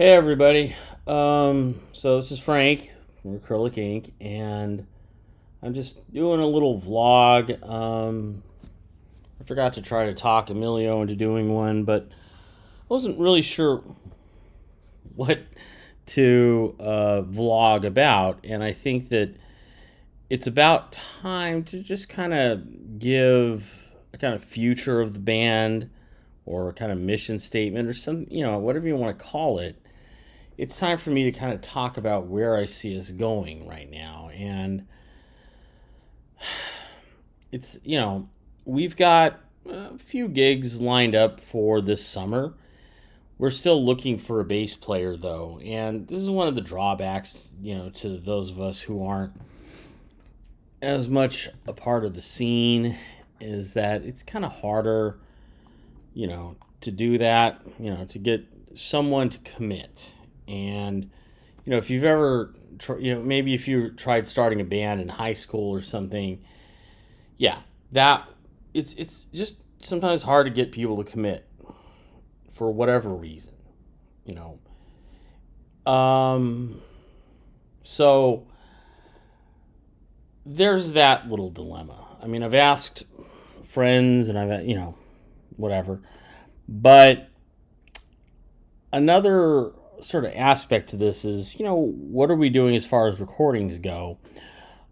Hey everybody. So this is Frank from Acrylic Ink, and I'm just doing a little vlog. I forgot to try to talk Emilio into doing one, but I wasn't really sure what to vlog about, and I think that it's about time to just kind of give a kind of future of the band or a kind of mission statement or some, whatever you want to call it. It's time for me to kind of talk about where I see us going right now. And it's, we've got a few gigs lined up for this summer. We're still looking for a bass player, though. And this is one of the drawbacks, to those of us who aren't as much a part of the scene, is that it's kind of harder, to do that, to get someone to commit. And if you've ever maybe if you tried starting a band in high school or something, yeah, that it's just sometimes hard to get people to commit for whatever reason, you know so there's that little dilemma. I mean, I've asked friends and I've whatever, but another sort of aspect to this is, what are we doing as far as recordings go?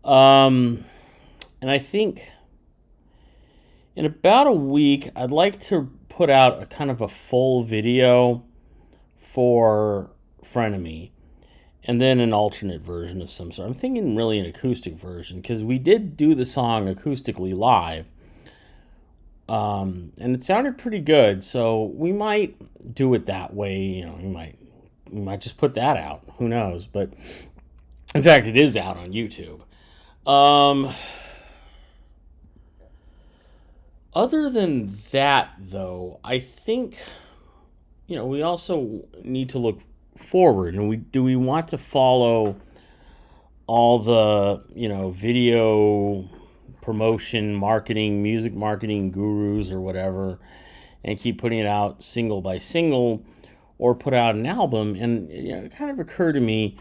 And I think in about a week, I'd like to put out a kind of a full video for Frenemy, and then an alternate version of some sort. I'm thinking really an acoustic version, because we did do the song acoustically live. And it sounded pretty good, so we might do it that way. We might just put that out. Who knows? But in fact, it is out on YouTube. Other than that, though, I think we also need to look forward, and do we want to follow all the video promotion, marketing, music marketing gurus or whatever, and keep putting it out single by single, or put out an album? And it kind of occurred to me,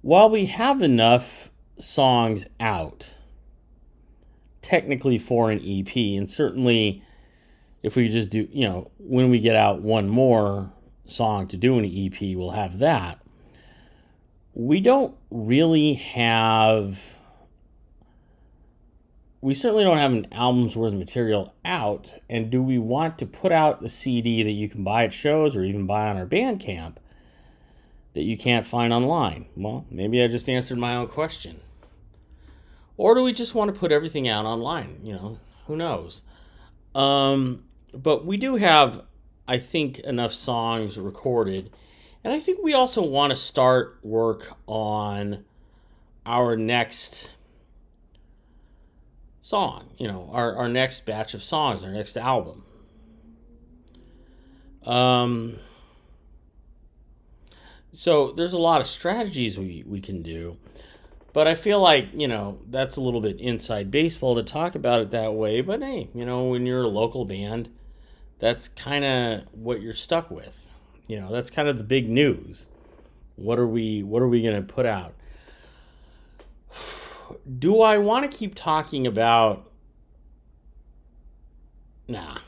while we have enough songs out technically for an EP, and certainly if we just do, when we get out one more song to do an EP, we'll have that. We certainly don't have an album's worth of material out. And do we want to put out the CD that you can buy at shows or even buy on our Bandcamp that you can't find online? Well, maybe I just answered my own question. Or do we just want to put everything out online? Who knows? But we do have, I think, enough songs recorded. And I think we also want to start work on our next song, our next batch of songs, our next album. So there's a lot of strategies we can do, but I feel like, that's a little bit inside baseball to talk about it that way. But hey, when you're a local band, that's kind of what you're stuck with. That's kind of the big news. What are we going to put out? Do I want to keep talking about... Nah.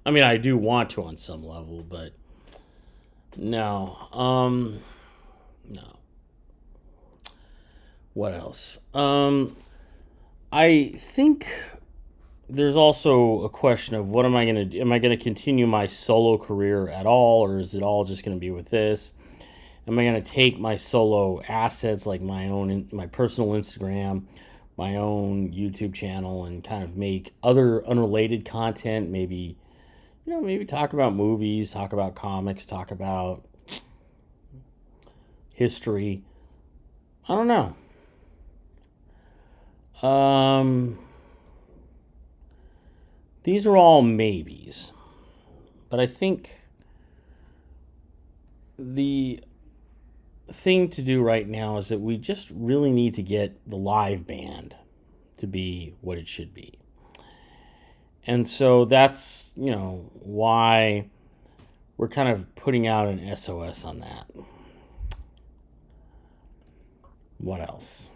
I mean, I do want to on some level, but no. No. What else? I think there's also a question of, what am I going to do? Am I going to continue my solo career at all, or is it all just going to be with this? Am I going to take my solo assets, like my personal Instagram, my own YouTube channel, and kind of make other unrelated content? Maybe talk about movies, talk about comics, talk about history. I don't know. These are all maybes, but I think the thing to do right now is that we just really need to get the live band to be what it should be. And so that's, why we're kind of putting out an SOS on that. What else?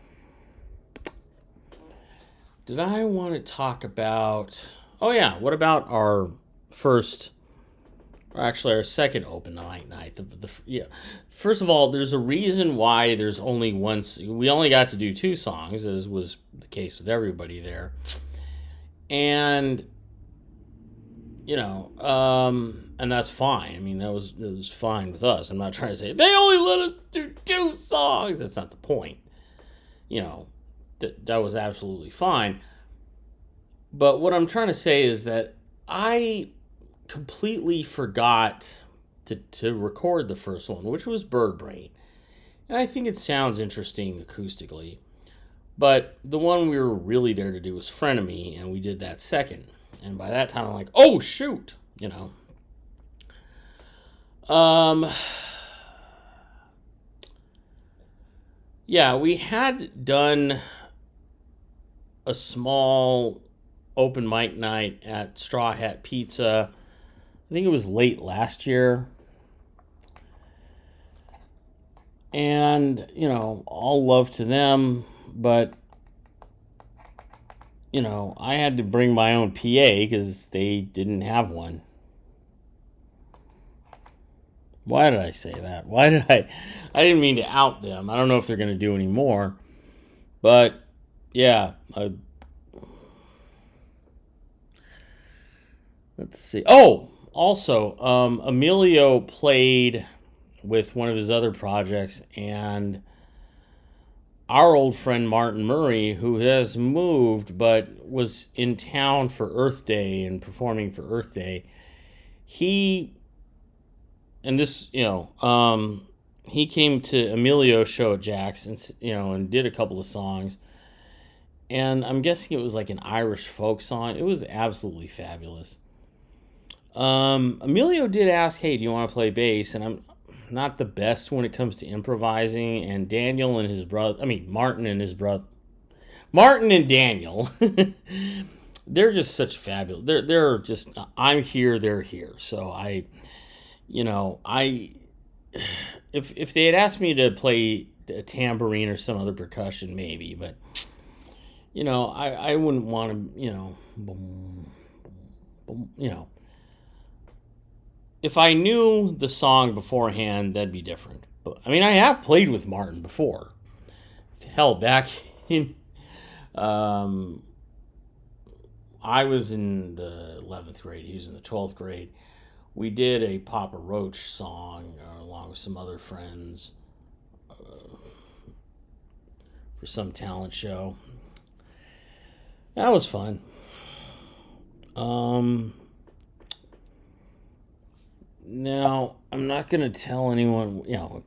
Did I want to talk about... Oh, yeah. What about our first... Or actually, our second open mic night. Yeah. First of all, there's a reason why there's only one... We only got to do 2 songs, as was the case with everybody there. And, you know, and that's fine. I mean, that was fine with us. I'm not trying to say, they only let us do 2 songs. That's not the point. You know, that was absolutely fine. But what I'm trying to say is that I completely forgot to record the first one, which was Bird Brain. And I think it sounds interesting acoustically. But the one we were really there to do was Frenemy, and we did that second. And by that time, I'm like, oh, shoot, you know. Yeah, we had done a small open mic night at Straw Hat Pizza. I think it was late last year. And, you know, all love to them, but, you know, I had to bring my own PA because they didn't have one. Why did I say that? I didn't mean to out them. I don't know if they're going to do any more. But, yeah. Let's see. Oh, also, Emilio played with one of his other projects, and our old friend Martin Murray, who has moved but was in town for Earth Day and performing for Earth Day, he came to Emilio's show at Jack's and, you know, and did a couple of songs. And I'm guessing it was like an Irish folk song. It was absolutely fabulous. Emilio did ask, hey, do you want to play bass? And I'm not the best when it comes to improvising. And Daniel and his brother, Martin and Daniel, they're just such fabulous. They're just, I'm here, they're here. So if they had asked me to play a tambourine or some other percussion, maybe, but, you know, I wouldn't want to, if I knew the song beforehand, that'd be different. But, I mean, I have played with Martin before. Hell, back in, I was in the 11th grade, he was in the 12th grade. We did a Papa Roach song along with some other friends for some talent show. That was fun. Now, I'm not going to tell anyone,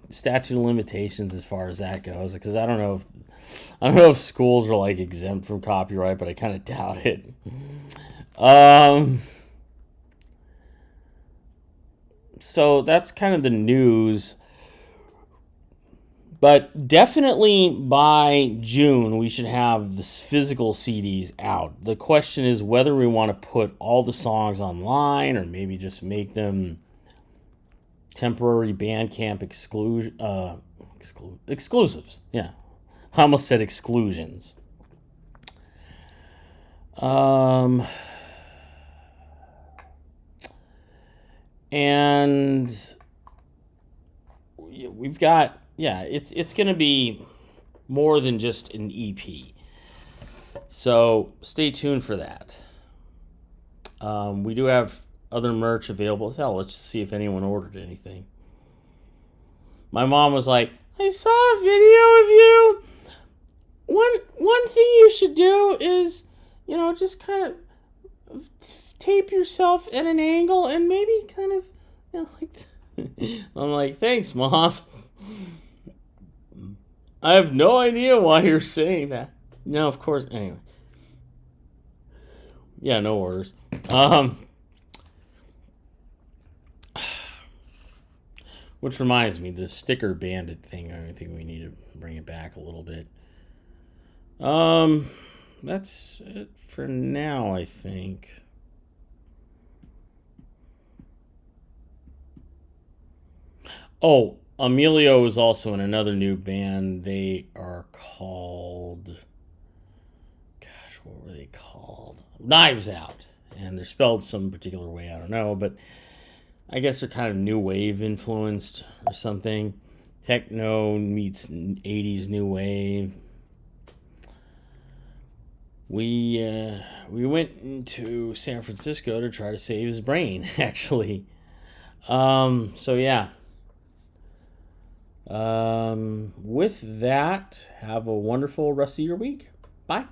statute of limitations as far as that goes, because I don't know if schools are like exempt from copyright, but I kind of doubt it. So that's kind of the news. But definitely by June, we should have the physical CDs out. The question is whether we want to put all the songs online or maybe just make them temporary Bandcamp exclusives. Yeah. I almost said exclusions. And we've got, it's going to be more than just an EP. So stay tuned for that. We do have other merch available. Hell, let's just see if anyone ordered anything. My mom was like, I saw a video of you. One thing you should do is, just kind of tape yourself at an angle and maybe kind of, like. I'm like, thanks, Mom. I have no idea why you're saying that. No, of course. Anyway. Yeah, no orders. Which reminds me, the sticker bandit thing, I think we need to bring it back a little bit. That's it for now, I think. Oh, Emilio is also in another new band. They are called, gosh, what were they called? Knives Out. And they're spelled some particular way, I don't know, but I guess they're kind of new wave influenced or something. Techno meets 80s new wave. We went into San Francisco to try to save his brain, actually. So yeah. With that, have a wonderful rest of your week. Bye.